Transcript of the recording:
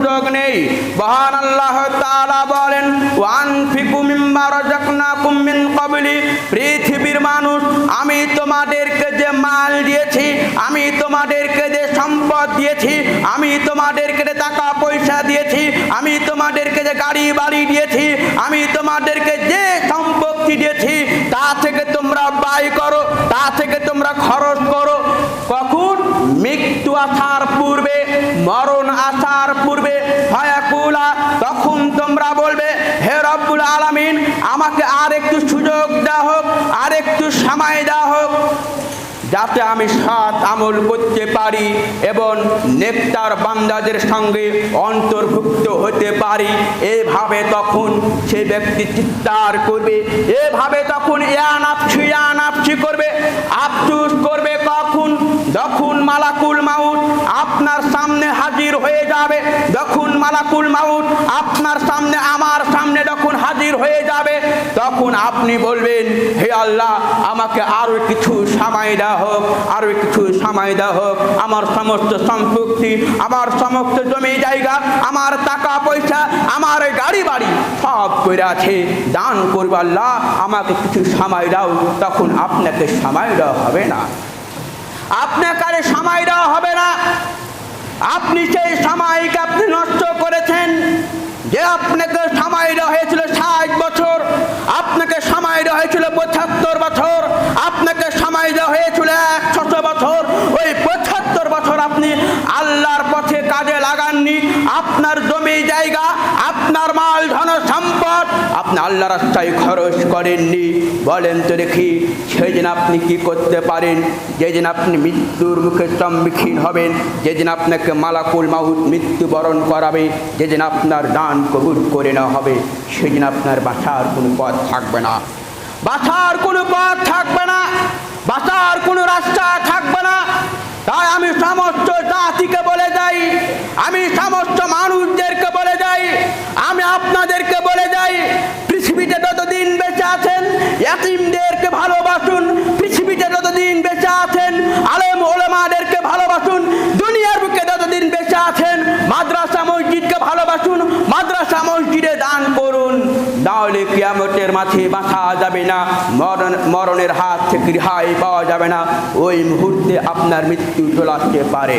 সুযোগ নেই। মহান আল্লাহ তাআলা বলেন, ওয়ানফিকু মিম্মা রাযাকনাকুম মিন ক্বাবলি, পৃথিবীর মানুষ, আমি তোমাদেরকে যে মাল দিয়েছি, আমি তোমাদেরকে যে সম্পদ দিয়েছি, আমি তোমাদেরকে যে টাকা পয়সা দিয়েছি, আমি তোমাদেরকে যে গাড়ি বাড়ি দিয়েছি, আমি তোমাদেরকে যে সম্পত্তি দিয়েছি, তা থেকে তোমরা ব্যয় করো, তা থেকে তোমরা খরচ করো। কখন? মৃত্যু আসার পূর্বে, মরণ আসার পূর্বে। ফায়াকুলা, তখন তোমরা বলবে, হে রব্বুল আলামিন, আমাকে আর একটু সুযোগ দেওয়া হোক, আর একটু সময় দেওয়া হোক, যাতে আমি সৎ আমল করতে পারি এবং নেককার বান্দাদের সঙ্গে অন্তর্ভুক্ত হতে পারি। এভাবে তখন সে ব্যক্তি চিৎকার করবে, এভাবে তখন ইয়া নাফসি করবে, আফসোস করবে। কখন? যখন মালাকুল মাউত আপনার সামনে হাজির হয়ে যাবে, যখন মালাকুল মাউত আপনার সামনে, আমার সামনে যখন হাজির হয়ে যাবে, তখন আপনি বলবেন, হে আল্লাহ, আমাকে আরো কিছু সময় দাও হোক, আরো কিছু সময় দেওয়া হোক। আমার সমস্ত সম্পত্তি, আমার সমস্ত জমি জায়গা, আমার টাকা পয়সা, আমার গাড়ি বাড়ি সব করে আছে, দান করবো আল্লাহ, আমাকে কিছু সময় দাও। তখন আপনাকে সময় দেওয়া হবে না, আপনাকে আর সময় দেওয়া হবে না। আপনি সেই সময়কে আপনি নষ্ট করেছেন। যে আপনাকে সময় দেওয়া হয়েছিল 60 বছর, আপনাকে সময় দেওয়া হয়েছিল 75 বছর, আপনাকে সময় দেওয়া হয়েছিল 100 বছর, ওই 75 বছর আপনি আল্লাহর পথে কাজে লাগাননি। আপনার জমি জায়গা, আপনার মাল ধন সম্পদ আপনি আল্লাহর রাস্তায় খরচ করেননি। বলেন তো দেখি, সেদিন আপনি কি করতে পারেন? যেদিন আপনি মৃত্যুর মুখে সম্মুখীন হবেন, যেদিন আপনাকে মালাকুল মাউত মৃত্যুবরণ করাবে, যেদিন আপনার দান কবুল করে নেওয়া হবে, সেদিন আপনার বাঁচার কোনো পথ থাকবে না, বাঁচার কোনো পথ থাকবে না, বাঁচার কোনো রাস্তা থাকবে না। তাই আমি সমস্ত জাতিকে বলে যাই, আমি সমস্ত মানুষদেরকে বলে যাই, আমি আপনাদেরকে বলে যাই, পৃথিবীতে যতদিন বেঁচে আছেন ইয়াতীমদেরকে ভালোবাসুন, পৃথিবীতে যতদিন বেঁচে আছেন আলেম ওলামাদেরকে ভালোবাসুন, দুনিয়ার বুকে যতদিন বেঁচে আছেন মাদ্রাসা মসজিদকে ভালোবাসুন, মাদ্রাসা মসজিদে দান করুন। তাহলে কিয়ামতের মাঠে বাঁচা যাবে না, মরণের হাত থেকে রেহাই পাওয়া যাবে না। ওই মুহূর্তে আপনার মৃত্যু চলে আসতে পারে।